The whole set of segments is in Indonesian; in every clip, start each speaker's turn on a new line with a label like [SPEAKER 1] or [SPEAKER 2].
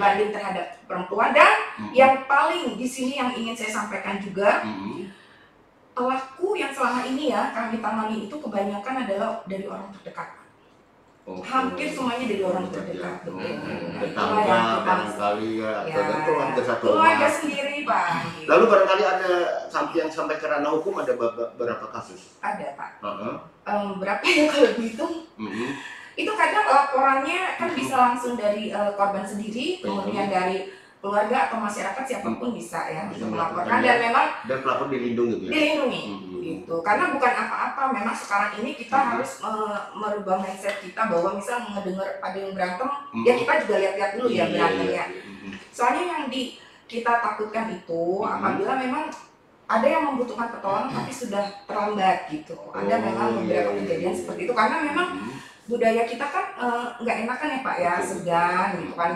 [SPEAKER 1] berbanding terhadap perempuan. Dan yang paling di sini yang ingin saya sampaikan juga, pelaku yang selama ini ya kami tangani itu kebanyakan adalah dari orang terdekat. Hampir semuanya dari orang terdekat.
[SPEAKER 2] Tetangga barangkali ya,
[SPEAKER 1] keluarga sendiri Pak.
[SPEAKER 2] Lalu barangkali ada yang sampai ke ranah hukum, ada berapa kasus?
[SPEAKER 1] Ada Pak. Berapa ya kalau dihitung? Itu kadang laporannya kan bisa langsung dari korban sendiri, kemudian dari keluarga atau masyarakat siapapun bisa ya bisa melaporkan, dan memang
[SPEAKER 2] pelapor dilindungi
[SPEAKER 1] gitu. Karena bukan apa-apa, memang sekarang ini kita harus merubah mindset kita bahwa misal mendengar ada yang berantem, ya kita juga lihat-lihat dulu ya berantemnya. Soalnya yang kita takutkan itu apabila memang ada yang membutuhkan pertolongan tapi sudah terlambat gitu. Ada memang beberapa kejadian seperti itu, karena memang budaya kita kan nggak enakan ya Pak ya, segan gitu kan,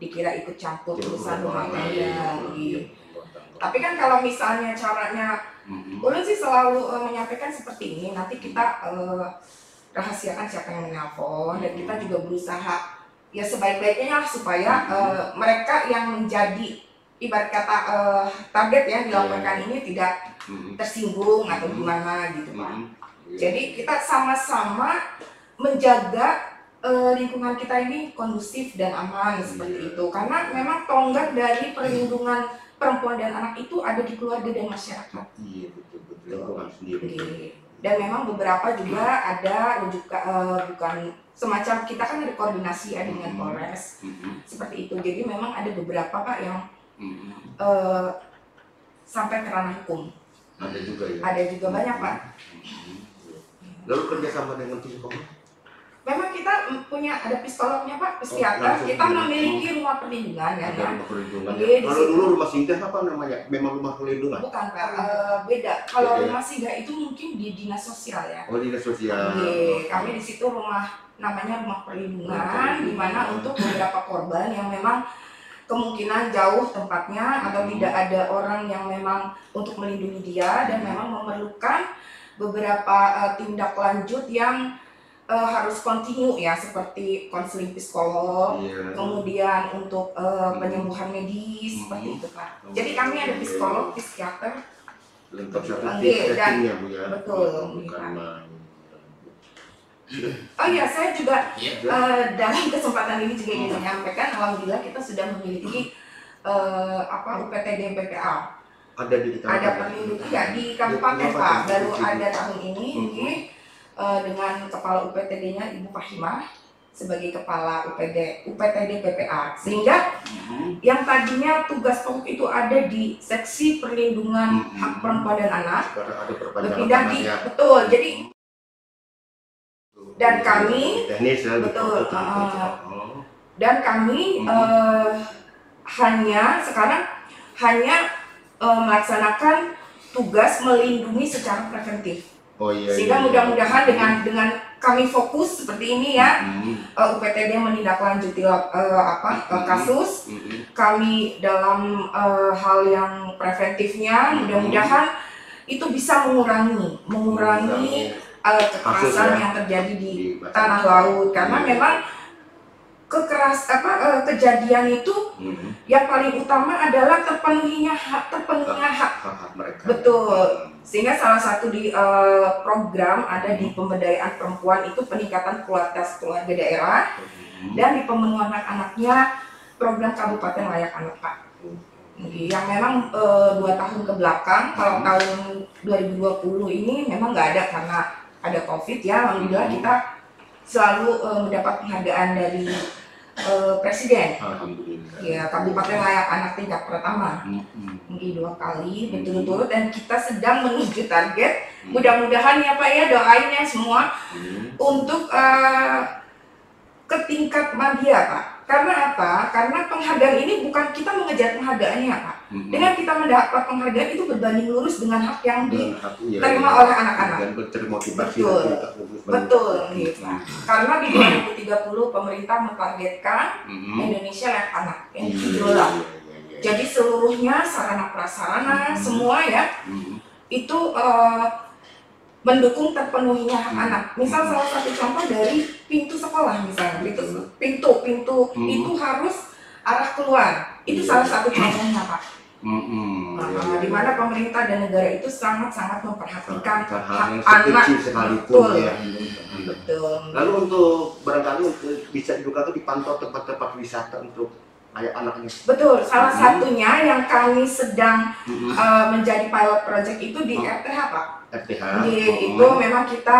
[SPEAKER 1] dikira ikut campur urusan rumah tangga gitu. Tapi kan kalau misalnya caranya, ulun sih selalu menyampaikan seperti ini, nanti kita rahasiakan siapa yang menelpon, dan kita juga berusaha ya sebaik-baiknya lah supaya mereka yang menjadi ibarat kata target yang dilaporkan ini tidak tersinggung atau gimana gitu Pak. Jadi kita sama-sama menjaga lingkungan kita ini kondusif dan aman seperti itu, karena memang tonggak dari perlindungan perempuan dan anak itu ada di keluarga dan masyarakat.
[SPEAKER 2] Iya betul.
[SPEAKER 1] Dan memang beberapa juga ada juga bukan semacam kita kan ada koordinasi ya dengan Polres seperti itu. Jadi memang ada beberapa Pak yang sampai ke ranah hukum.
[SPEAKER 2] Ada juga ya.
[SPEAKER 1] Ada juga banyak Pak.
[SPEAKER 2] Lalu kerjasama dengan psikolog?
[SPEAKER 1] Memang kita ada psikolognya Pak, psikiater. Kita memiliki rumah perlindungan ya.
[SPEAKER 2] Rumah perlindungan. Kalau dulu rumah singgah apa namanya? Memang rumah perlindungan?
[SPEAKER 1] Bukan Pak, beda. Kalau rumah singgah itu mungkin di dinas sosial ya.
[SPEAKER 2] Oh, dinas sosial.
[SPEAKER 1] Kami di situ namanya rumah perlindungan, di mana untuk beberapa korban yang memang kemungkinan jauh tempatnya atau tidak ada orang yang memang untuk melindungi dia, dan memang memerlukan beberapa tindak lanjut yang harus kontinu ya, seperti konseling psikolog, kemudian untuk penyembuhan medis seperti itu Pak. Jadi kami ada psikolog, psikiater,
[SPEAKER 2] lengkap
[SPEAKER 1] dan
[SPEAKER 2] ya Bu ya.
[SPEAKER 1] Betul. Oh iya, saya juga dalam kesempatan ini juga ingin menyampaikan, alhamdulillah kita sudah memiliki UPTD PPA.
[SPEAKER 2] Ada di
[SPEAKER 1] perlindungan ya di kabupaten Pak, baru ada tahun ini dengan kepala UPTD-nya Ibu Fahimah sebagai kepala UPTD PPA, sehingga yang tadinya tugas pokok itu ada di seksi perlindungan hak perempuan dan anak berpindah di betul. Jadi dan kami betul dan kami sekarang hanya melaksanakan tugas melindungi secara preventif. Sehingga mudah-mudahan dengan kami fokus seperti ini ya, UPTD menindaklanjuti kasus, kami dalam hal yang preventifnya, mudah-mudahan itu bisa mengurangi kekerasan yang terjadi di tanah laut, karena memang kejadian itu yang paling utama adalah terpenuhinya hak mereka. Betul. Sehingga salah satu di program ada di pemberdayaan perempuan itu peningkatan kualitas keluarga daerah, dan di pemenuhan hak anaknya program Kabupaten Layak Anak Pak. Yang memang 2 tahun ke belakang, kalau tahun 2020 ini memang nggak ada karena ada COVID ya. Alhamdulillah kita selalu mendapat penghargaan dari Presiden. Ya, Kabupaten Layak Anak tingkat pertama. 2 kali berturut-turut, dan kita sedang menuju target. Mudah-mudahan ya Pak ya, doain ya semua untuk ke tingkat media Pak. Karena apa? Karena penghargaan ini bukan kita mengejar penghargaannya Pak. Dengan kita mendapat penghargaan itu berbanding lurus dengan hak yang diterima oleh anak-anak.
[SPEAKER 2] Dan termotivasi.
[SPEAKER 1] Betul gitu. Karena di 2030 pemerintah mentargetkan Indonesia layak anak yang dijual. Jadi seluruhnya sarana prasarana semua ya itu mendukung terpenuhinya hak anak. Misal salah satu contoh dari pintu sekolah misalnya, pintu itu harus arah keluar. Itu
[SPEAKER 2] Iya.
[SPEAKER 1] salah satu contohnya, Pak.
[SPEAKER 2] Iya.
[SPEAKER 1] Di mana pemerintah dan negara itu sangat-sangat memperhatikan
[SPEAKER 2] hal
[SPEAKER 1] hak
[SPEAKER 2] yang
[SPEAKER 1] anak.
[SPEAKER 2] sekecil sekalipun
[SPEAKER 1] Betul.
[SPEAKER 2] ya.
[SPEAKER 1] Betul.
[SPEAKER 2] Lalu untuk barangkali bisa juga tuh dipantau tempat-tempat wisata untuk kayak anaknya.
[SPEAKER 1] Betul, salah satunya yang kami sedang menjadi pilot project itu di RTH, Pak.
[SPEAKER 2] RTH.
[SPEAKER 1] Itu memang kita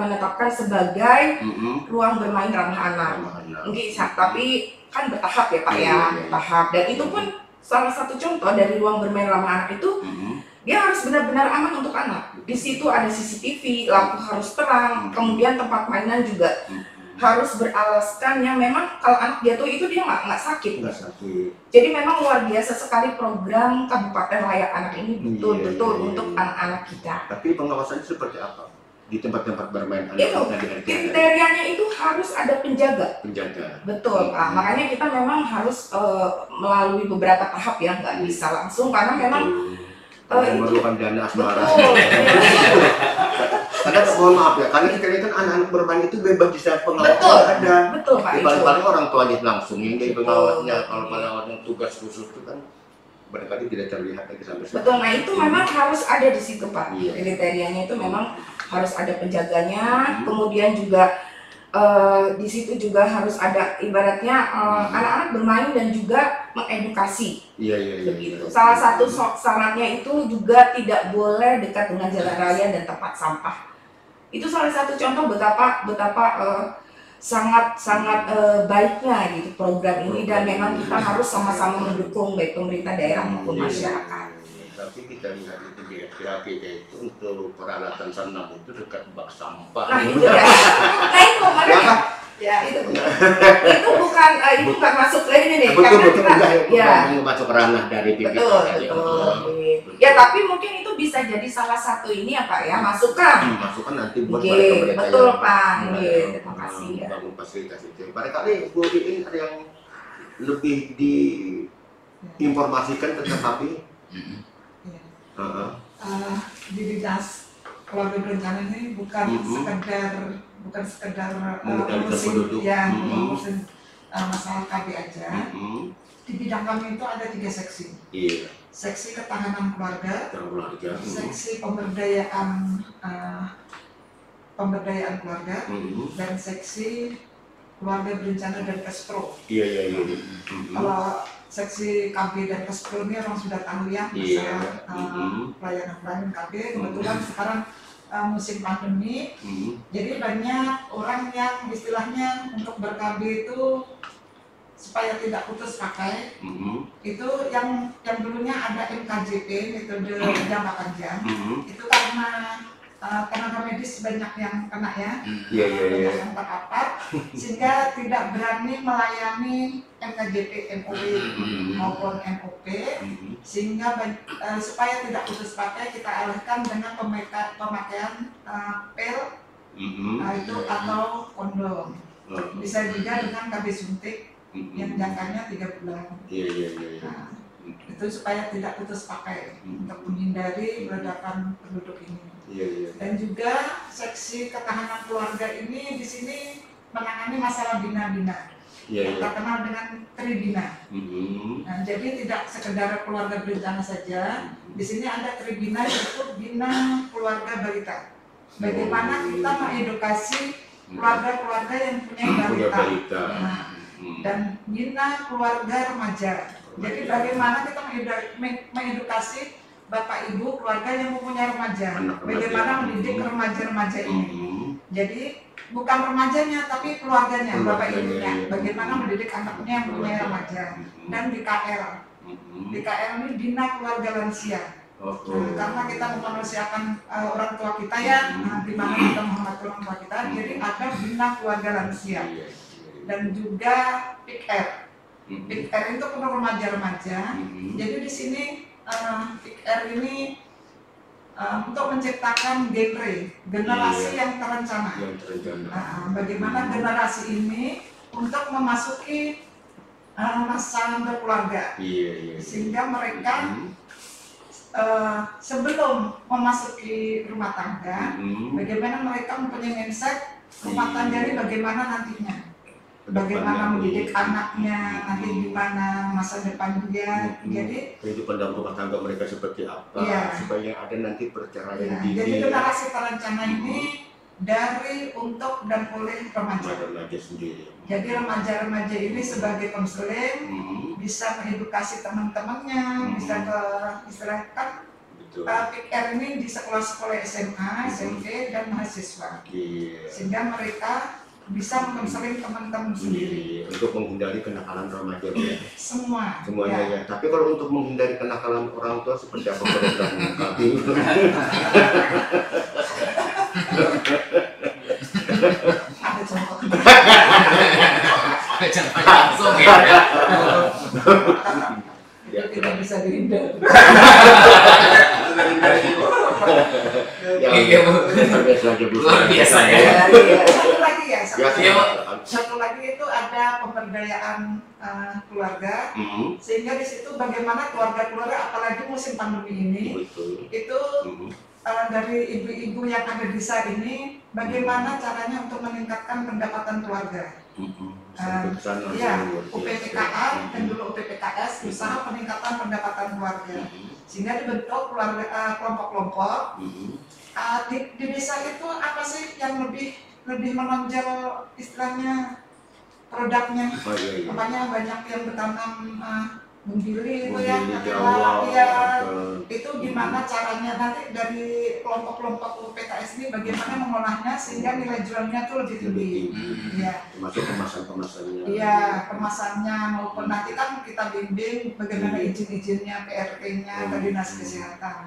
[SPEAKER 1] menetapkan sebagai ruang bermain ramah anak. Tapi kan bertahap ya, Pak ya, bertahap. Dan itu pun salah satu contoh dari ruang bermain ramah anak itu dia harus benar-benar aman untuk anak. Di situ ada CCTV, lampu harus terang, kemudian tempat mainan juga harus beralaskan yang memang kalau anak jatuh itu dia nggak sakit. Jadi memang luar biasa sekali program Kabupaten Layak Anak ini betul-betul untuk anak-anak kita.
[SPEAKER 2] Tapi pengawasannya seperti apa di tempat-tempat bermain anak?
[SPEAKER 1] Itu kriterianya itu harus ada penjaga. Betul, Pak. Makanya kita memang harus melalui beberapa tahap ya, nggak bisa langsung karena memang
[SPEAKER 2] memerlukan dana asmara. Karena mohon maaf ya, karena kita ini kan anak-anak bermain itu bebas di saat pengawasan ada.
[SPEAKER 1] Betul, Pak.
[SPEAKER 2] Paling-paling orang tuanya langsung yang jadi pengawasnya. Kalau pengawas yang tugas khusus itu kan barangkali tidak terlihat lagi sampai sekarang.
[SPEAKER 1] Betul, nah itu memang harus ada di situ, Pak. Kriterianya itu memang harus ada penjaganya, kemudian juga di situ juga harus ada ibaratnya anak-anak bermain dan juga mengedukasi. Begitu. Salah satu syaratnya itu juga tidak boleh dekat dengan jalan raya dan tempat sampah. Itu salah satu contoh betapa sangat baiknya gitu program ini, dan memang kita harus sama-sama mendukung baik pemerintah daerah maupun masyarakat.
[SPEAKER 2] Tapi kita lihat itu di RPA kita itu untuk peralatan senam itu dekat bak sampah.
[SPEAKER 1] Nah itu ya, nah itu makanya ya itu bukan itu nggak masuk ke ini nih,
[SPEAKER 2] betul,
[SPEAKER 1] karena kita
[SPEAKER 2] ya masuk ranah dari BPK.
[SPEAKER 1] Betul. Ya tapi mungkin itu bisa jadi salah satu ini ya, Pak ya, masukan
[SPEAKER 2] nanti buat mereka.
[SPEAKER 1] Betul, Pak. Terima kasih ya.
[SPEAKER 2] Bangun fasilitas itu. Barangkali Bu Iin ada yang lebih diinformasikan tentang HABI.
[SPEAKER 3] Di dinas keluarga berencana ini bukan sekedar mengurusin masalah KB aja. Di bidang kami itu ada 3 seksi. Seksi ketahanan keluarga, seksi pemberdayaan keluarga, dan seksi keluarga berencana dan Kespro. Kalau seksi KB dan Kespro ini orang sudah tahu ya masalah pelayanan KB. Kebetulan sekarang musim pandemi, jadi banyak orang yang istilahnya untuk ber-KB itu supaya tidak putus pakai, itu yang dulunya ada MKJP, metode jangka panjang, itu karena tenaga medis banyak yang kena ya, yang terpapar, sehingga tidak berani melayani MKJP, MOW maupun MOP, sehingga supaya tidak putus pakai kita alihkan dengan pemakaian pil itu atau kondom, bisa juga dengan KB suntik yang jangkanya 3 bulan. Nah, itu supaya tidak putus pakai untuk menghindari ledakan penduduk ini. Dan juga seksi ketahanan keluarga ini di sini menangani masalah bina-bina. Kita kenal dengan Tribina. Nah, jadi tidak sekedar keluarga berencana saja. Di sini ada Tribina, yaitu bina keluarga balita. Bagaimana kita mengedukasi keluarga-keluarga yang punya balita. Nah, dan bina keluarga remaja. Jadi bagaimana kita mengedukasi Bapak Ibu keluarga yang mempunyai remaja, bagaimana mendidik remaja-remaja ini. Jadi bukan remajanya tapi keluarganya, Bapak Ibunya, bagaimana mendidik anaknya yang mempunyai remaja. Dan DKL ini bina keluarga lansia. Karena kita memanusiakan orang tua kita ya, di mana kita menghormati orang tua kita, jadi ada bina keluarga lansia. Dan juga PIKR. PIKR itu untuk remaja-remaja. Jadi di sini PIKR ini untuk menciptakan generasi yang terencana. Bagaimana generasi ini untuk memasuki masa berkeluarga, sehingga mereka sebelum memasuki rumah tangga, bagaimana mereka mempunyai mindset rumah tangga ini bagaimana nantinya. bagaimana mendidik anaknya, nanti gimana masa depan dia. Jadi
[SPEAKER 2] kehidupan dalam rumah tangga mereka seperti apa, supaya ada nanti perceraian dini.
[SPEAKER 3] Jadi generasi perencana ini dari, untuk, dan oleh remaja
[SPEAKER 2] sendiri.
[SPEAKER 3] Jadi remaja-remaja ini sebagai konseling bisa mengedukasi teman-temannya, bisa ke istilahkan PR ini di sekolah-sekolah SMA, SMP, dan mahasiswa. Sehingga mereka bisa mengonseling teman-teman sendiri
[SPEAKER 2] untuk menghindari kenakalan remaja ya.
[SPEAKER 3] Semuanya
[SPEAKER 2] ya. Tapi kalau untuk menghindari kenakalan orang tua seperti apa program kami?
[SPEAKER 3] Ada contoh.
[SPEAKER 4] Langsung ya.
[SPEAKER 3] Itu tidak bisa dihindari.
[SPEAKER 4] Luar biasa ya.
[SPEAKER 3] Satu lagi itu ada pemberdayaan keluarga, sehingga di situ bagaimana keluarga-keluarga, apalagi musim pandemi ini, itu dari ibu-ibu yang ada di desa ini, bagaimana caranya untuk meningkatkan pendapatan keluarga. UPPKA dan dulu UPPKS, usaha peningkatan pendapatan keluarga, sehingga dibentuk kelompok-kelompok. Di desa itu apa sih yang lebih menonjol istilahnya produknya? Makanya banyak yang bertanam membili itu ya, itu gimana caranya nanti dari kelompok-kelompok UPKS ini bagaimana mengolahnya sehingga nilai jualnya tuh lebih tinggi.
[SPEAKER 2] Termasuk kemasan-kemasannya.
[SPEAKER 3] Iya, kemasannya maupun nanti kan kita bimbing bagaimana izin-izinnya, PRT-nya ke dinas kesehatan.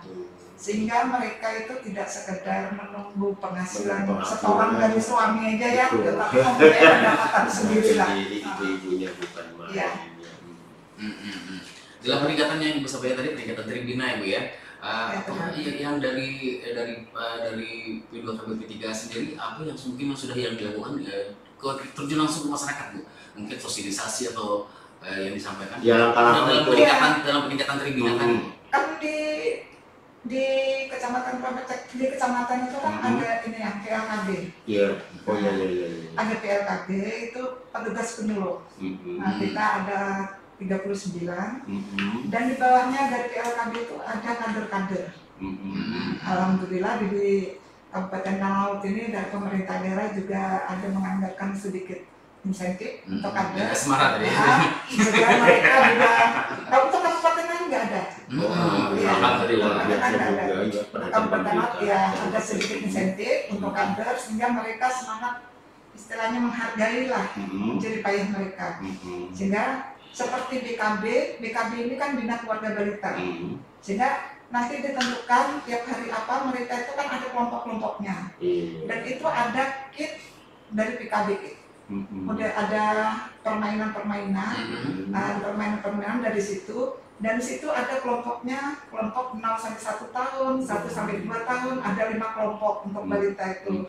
[SPEAKER 3] Sehingga mereka itu tidak sekedar menunggu penghasilan setoran dari suami aja ya, tetapi mempunyai pendapatan sendiri lah.
[SPEAKER 2] Ibu-ibunya bukan main.
[SPEAKER 4] Dalam peningkatan yang Ibu sampaikan tadi, peningkatan tribina ya Bu ya. Yang dari P2 sampai P3 sendiri, apa yang mungkin sudah yang dilakukan terjun langsung ke masyarakat Bu? Mungkin sosialisasi atau yang disampaikan dalam peningkatan tribina kan?
[SPEAKER 3] Kan di kecamatan itu kan ada ini ya, PLKB. Ada PLKB itu petugas penyuluh. Nah, kita ada 39, dan di bawahnya dari PLKB itu ada kader-kader. Alhamdulillah di Kabupaten Talaut ini dari pemerintah daerah juga ada menganggarkan sedikit insentif untuk kader.
[SPEAKER 4] Semangat ya.
[SPEAKER 3] Sehingga mereka juga, kalau untuk kabupaten lain nggak ada. Kabupaten Talaut ya ada sedikit insentif untuk kader sehingga mereka semangat, istilahnya menghargai lah jerih payah mereka. Sehingga seperti BKB ini kan Bina Keluarga Balita, sehingga nanti ditentukan tiap hari apa mereka itu kan ada kelompok-kelompoknya, dan itu ada kit dari PKB kit. Udah ada permainan dari situ, dan di situ ada kelompoknya, kelompok 0 sampai 1 tahun, 1 sampai 2 tahun, ada 5 kelompok untuk balita itu.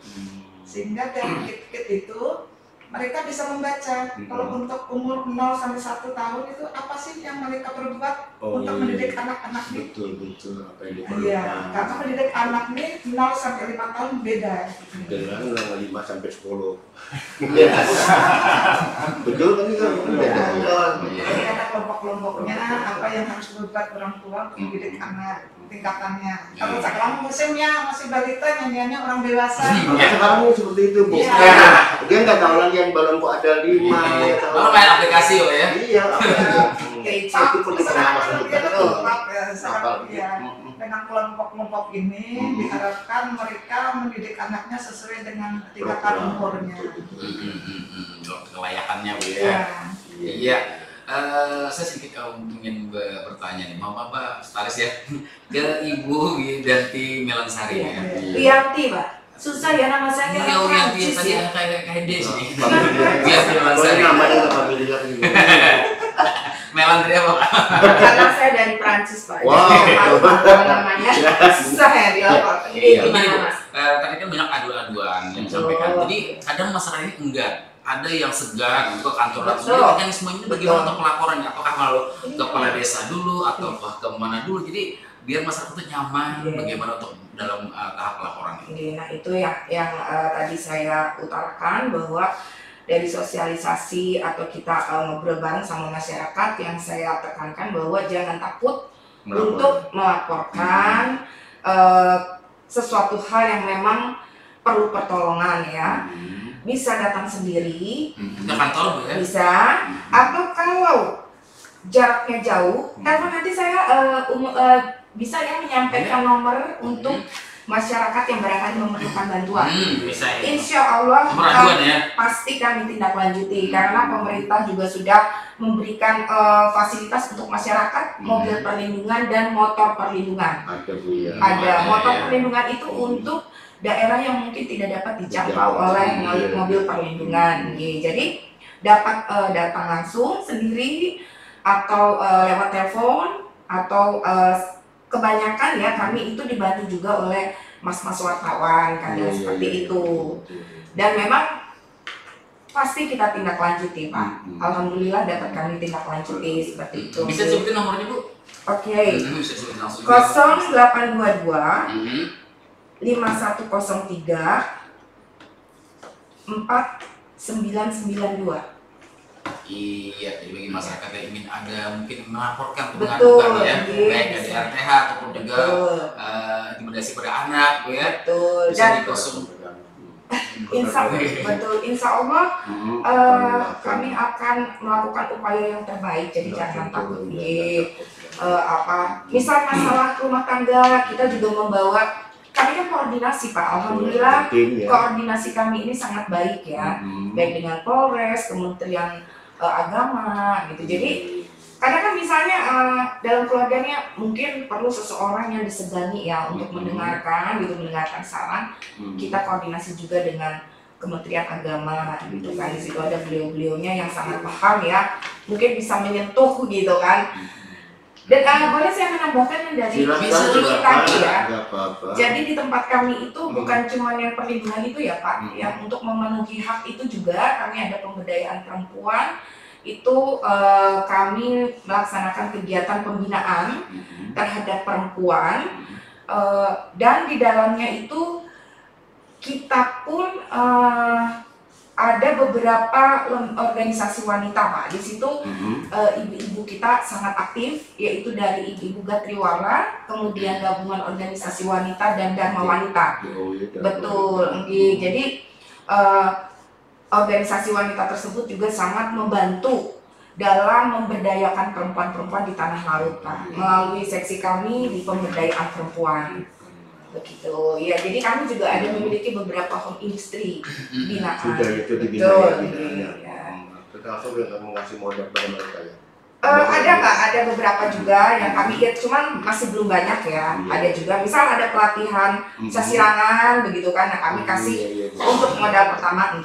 [SPEAKER 3] Sehingga dari kit-kit itu mereka bisa membaca kalau untuk umur 0 sampai 1 tahun itu apa sih yang mereka perbuat untuk mendidik anak-anak ini.
[SPEAKER 2] Betul apa yang diperlukan.
[SPEAKER 3] Iya, karena mendidik anak ini 0 sampai 5 tahun beda
[SPEAKER 2] dengan 5 sampai 10. Betul kan itu beda.
[SPEAKER 3] Jadi ada kelompok-kelompoknya, apa yang harus dibuat orang tua untuk mendidik anak tingkatannya. Kalau sekarang musimnya masih balita, nyanyiannya orang dewasa.
[SPEAKER 2] Sekarang seperti itu Bu. Dia nggak tahu lagi yang balonku ada 5.
[SPEAKER 4] Kalau main aplikasi loh ya.
[SPEAKER 2] Iya. Itu pun
[SPEAKER 3] dengan kelompok-kelompok ini diharapkan mereka mendidik anaknya sesuai dengan tingkatan umurnya.
[SPEAKER 4] Kelayakannya Bu ya. Iya. Saya sedikit ingin bertanya nih, mau Bapak Staris ya, ke Ibu Widanti Melansari ya.
[SPEAKER 1] Wiyanti Pak. Susah ya nama saya.
[SPEAKER 4] Iya, Wiyanti tadi kayak Des nih.
[SPEAKER 2] Wiyanti Melansari. Namanya nggak familiar gitu.
[SPEAKER 4] Melantri apa Pak?
[SPEAKER 1] Karena saya dari Prancis Pak.
[SPEAKER 2] Wow.
[SPEAKER 1] Namanya susah ya dilapor. Gimana Mas?
[SPEAKER 4] Tadi kan banyak adu-aduan yang disampaikan. Jadi kadang masyarakat ini enggak. Ada yang segan untuk kantor langsung. Jadi mekanismenya bagaimana untuk pelaporannya? Apakah malu ke kepala desa dulu atau ke mana dulu? Jadi biar masyarakat itu nyaman bagaimana untuk dalam tahap pelaporan ini.
[SPEAKER 1] Nah itu yang tadi saya utarakan bahwa dari sosialisasi atau kita ngobrol bareng sama masyarakat, yang saya tekankan bahwa jangan takut untuk melaporkan sesuatu hal yang memang perlu pertolongan ya. Bisa datang sendiri,
[SPEAKER 4] ke kantor Bu ya?
[SPEAKER 1] bisa, atau kalau jaraknya jauh, telepon nanti saya bisa ya menyampaikan nomor untuk masyarakat yang barangkali memerlukan bantuan.
[SPEAKER 4] Bisa ya.
[SPEAKER 1] Insya Allah
[SPEAKER 4] ya?
[SPEAKER 1] pasti kami tindak lanjuti karena pemerintah juga sudah memberikan fasilitas untuk masyarakat, mobil perlindungan dan motor perlindungan. Ada motor perlindungan itu untuk daerah yang mungkin tidak dapat dijangkau oleh mobil perlindungan. Jadi dapat datang langsung sendiri atau lewat telepon atau kebanyakan ya kami itu dibantu juga oleh mas-mas wartawan kadang seperti itu. Dan memang pasti kita tindak lanjuti Pak. Alhamdulillah dapat kami tindak lanjuti seperti itu.
[SPEAKER 4] Bisa sebutin nomornya Bu?
[SPEAKER 1] Oke. 0822 5103 4992.
[SPEAKER 4] Iya, jadi bagi masyarakat yang ingin ada mungkin melaporkan
[SPEAKER 1] Betul,
[SPEAKER 4] pengaduan ya,
[SPEAKER 1] yes.
[SPEAKER 4] baik dari RTH ataupun juga intimidasi pada anak, Bu ya.
[SPEAKER 1] Betul.
[SPEAKER 4] Bisa
[SPEAKER 1] Dan
[SPEAKER 4] di kosong.
[SPEAKER 1] insya Allah kami akan melakukan upaya yang terbaik. Jadi jangan takut misal masalah rumah tangga kita juga membawa. Kami kan koordinasi Pak, alhamdulillah koordinasi kami ini sangat baik ya, baik dengan Polres, Kementerian Agama gitu. Jadi kadang kan misalnya dalam keluarganya mungkin perlu seseorang yang disegani ya untuk mendengarkan gitu, mendengarkan saran. Kita koordinasi juga dengan Kementerian Agama gitu kan, di situ ada beliau-beliaunya yang sangat paham ya, mungkin bisa menyentuh gitu kan. Dan boleh saya menambahkan yang dari sisi tadi ya. Jadi di tempat kami itu bukan cuma yang perlindungan itu ya Pak, yang untuk memenuhi hak itu juga kami ada pemberdayaan perempuan. Itu kami melaksanakan kegiatan pembinaan terhadap perempuan, dan di dalamnya itu kita pun ada beberapa organisasi wanita Pak. Di situ ibu-ibu kita sangat aktif, yaitu dari Ibu Gatriwala, kemudian gabungan organisasi wanita dan Dharma Wanita. Betul. Jadi organisasi wanita tersebut juga sangat membantu dalam memberdayakan perempuan-perempuan di tanah laut Pak, melalui seksi kami di pemberdayaan perempuan. Begitu ya, jadi kami juga ada memiliki beberapa home industry binaan.
[SPEAKER 2] Sudah itu dibina ya. Langsung mengasih modal pada mereka ya.
[SPEAKER 1] Ada Pak, ada beberapa juga yang kami lihat, cuman masih belum banyak ya. Ada juga, misal ada pelatihan sasirangan begitu kan, yang kami kasih untuk modal pertama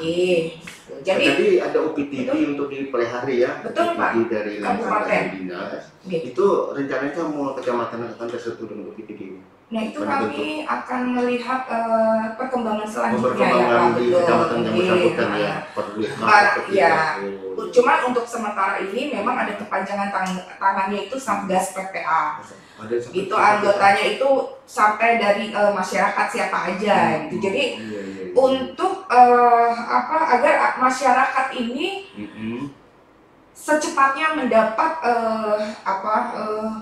[SPEAKER 1] Jadi
[SPEAKER 2] ada UPTD untuk dipelihari ya.
[SPEAKER 1] Betul Pak.
[SPEAKER 2] Dari
[SPEAKER 1] Kabupaten
[SPEAKER 2] Dinas. Itu rencananya mau kecamatan akan tersentuh dengan UPTD.
[SPEAKER 1] Nah itu kami akan melihat perkembangan selanjutnya
[SPEAKER 2] ya Pak.
[SPEAKER 1] Betul.
[SPEAKER 2] Kecamatan yang bersangkutan ya.
[SPEAKER 1] Ya. Cuman untuk sementara ini memang ada kepanjangan tangannya itu Satgas PPA. Itu anggotanya itu sampai dari masyarakat siapa aja gitu. Jadi untuk agar masyarakat ini secepatnya mendapat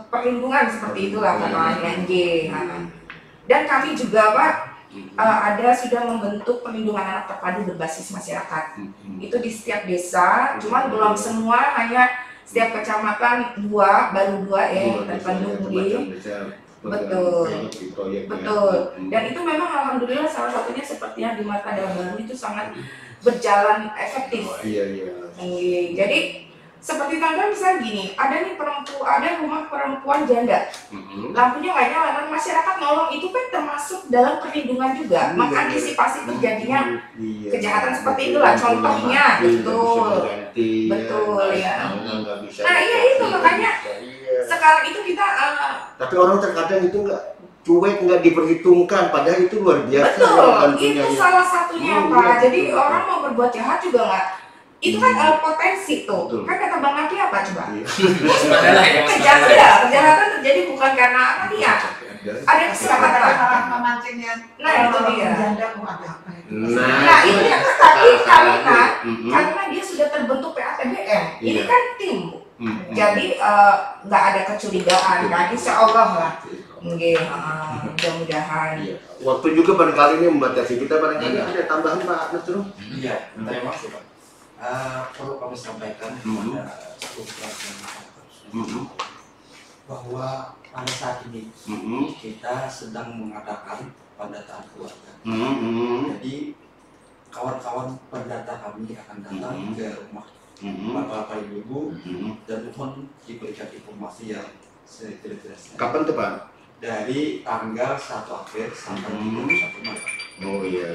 [SPEAKER 1] perlindungan seperti itulah katanya. Dan kami juga Pak sudah membentuk perlindungan anak terpadu berbasis masyarakat. Itu di setiap desa, cuman belum semua, hanya setiap kecamatan baru dua yang terpenuhi. Betul. Dan itu memang alhamdulillah salah satunya seperti yang di Marta Dalam Baru itu sangat berjalan efektif. Jadi seperti tangga misalnya gini, ada rumah perempuan janda, lampunya nggak nyala, dan masyarakat nolong itu kan termasuk dalam perlindungan juga, mengantisipasi terjadinya kejahatan seperti itulah contohnya. Betul ya. Nah iya itu makanya sekarang itu kita
[SPEAKER 2] tapi orang terkadang itu cuek, nggak diperhitungkan, padahal itu luar biasa.
[SPEAKER 1] Betul, itu salah satunya Pak. Jadi orang mau berbuat jahat juga nggak, itu kan potensi tuh. Betul. Kan kata Bang Aki apa coba? Kejahatan terjadi bukan karena apa niat. Ada kesepakatan
[SPEAKER 3] memancingnya.
[SPEAKER 1] Nah itu dia.
[SPEAKER 3] Janda mau ada apa itu?
[SPEAKER 2] Nah
[SPEAKER 1] itu yang tadi karena sudah terbentuk PATBM. Ini
[SPEAKER 2] Iya.
[SPEAKER 1] kan tim, Bu. Jadi nggak ada kecurigaan kan, insya Allah lah. Nggih, mudah-mudahan.
[SPEAKER 2] Iya. Waktu juga barangkali ini membatasi kita, barangkali ada tambahan Pak Nasrul?
[SPEAKER 5] Iya, terima kasih Pak. Perlu kami sampaikan kepada seluruh pelajar bahwa pada saat ini kita sedang mengadakan pendataan keluarga. Jadi kawan-kawan pendata kami akan datang ke rumah Bapak Ibu dan mohon diberikan informasi yang sedetail-detailnya.
[SPEAKER 2] Kapan tuh Pak?
[SPEAKER 5] Dari tanggal 1 April sampai 31 Maret.
[SPEAKER 2] Oh iya.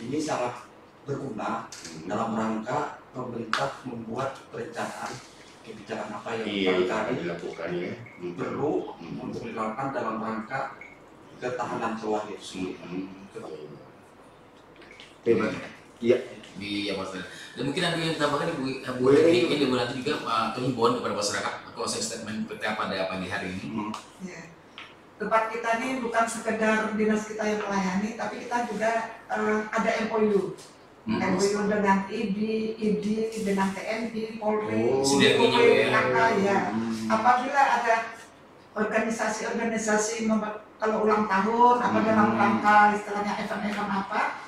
[SPEAKER 5] Ini sangat berguna dalam rangka pemerintah membuat perencanaan kebijakan apa yang barangkali
[SPEAKER 2] dilakukan ya.
[SPEAKER 5] perlu untuk dilakukan dalam rangka ketahanan keluarga itu.
[SPEAKER 2] Iya.
[SPEAKER 4] Iya Mas. Dan mungkin ada yang ditambahkan Bu Edi, ini Bu nanti juga himbauan kepada masyarakat closing statement seperti apa pada pagi hari ini.
[SPEAKER 3] Ya. Tempat kita ini bukan sekedar dinas kita yang melayani, tapi kita juga ada MOU. MOU dengan ID, dengan TNI, Polri,
[SPEAKER 4] sinerginya
[SPEAKER 3] ya. Apabila ada organisasi-organisasi kalau ulang tahun, apa dalam rangka istilahnya event-event apa,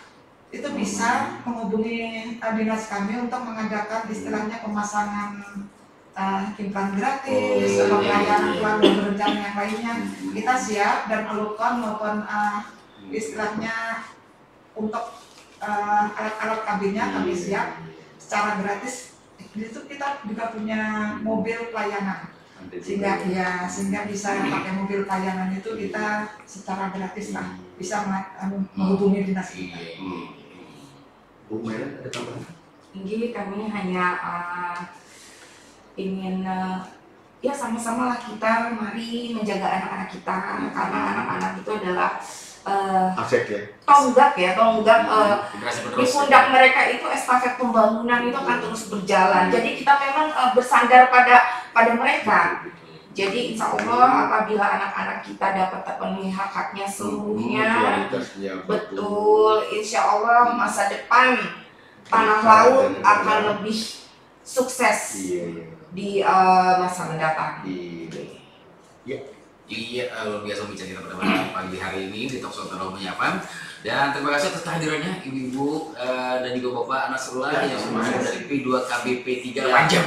[SPEAKER 3] itu bisa menghubungi dinas kami untuk mengadakan istilahnya pemasangan implan gratis atau pelayanan keluarga berencana yang lainnya. Kita siap dan alokon maupun istilahnya untuk alat-alat kabinnya kami siap secara gratis. Itu kita juga punya mobil pelayanan sehingga bisa pakai mobil pelayanan itu kita secara gratis lah bisa menghubungi dinas kita.
[SPEAKER 2] Bu Meren ada tambahan?
[SPEAKER 1] Ini kami hanya ingin ya sama-sama lah kita mari menjaga anak-anak kita karena anak-anak itu adalah
[SPEAKER 2] aset ya.
[SPEAKER 1] tonggak di pundak mereka itu estafet pembangunan itu akan terus berjalan. Jadi kita memang bersandar pada mereka. Jadi insya Allah apabila anak-anak kita dapat terpenuhi hak-haknya seluruhnya, betul, insya Allah masa depan tanah laut akan lebih sukses di masa mendatang.
[SPEAKER 4] Iya, luar biasa bicara pada pagi hari ini di Talk Show Tanah Menyapa. Dan terima kasih atas kehadirannya Ibu-ibu dan juga Bapak Nasrullah yang masuk dari P2KBP 3 Rajab.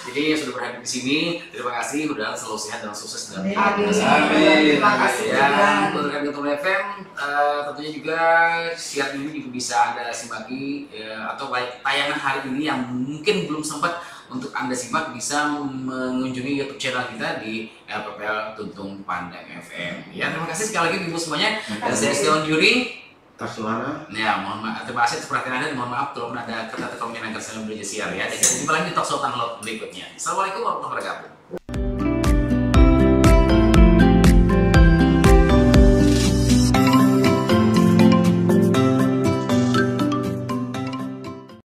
[SPEAKER 4] Jadi yang sudah berhadir di sini, terima kasih, mudah-mudahan selalu sehat dan sukses dalam
[SPEAKER 1] Terima kasih.
[SPEAKER 4] Dan untuk rekan Ketum FM, tentunya juga siar ini juga bisa Anda simaki atau baik tayangan hari ini yang mungkin belum sempat untuk Anda simak bisa mengunjungi YouTube channel kita di LPPL Tuntung Pandang FM. Ya, terima kasih sekali lagi Ibu semuanya. Dan saya Setiawan Juri.
[SPEAKER 2] Taswana.
[SPEAKER 4] Ya, mohon maaf. Terima kasih atas perhatian Anda dan mohon maaf kalau ada kata-kata komen yang akan saya beri siar ya. Dan kita jumpa lagi di Talk Show Tanah Laut berikutnya. Assalamualaikum warahmatullahi wabarakatuh.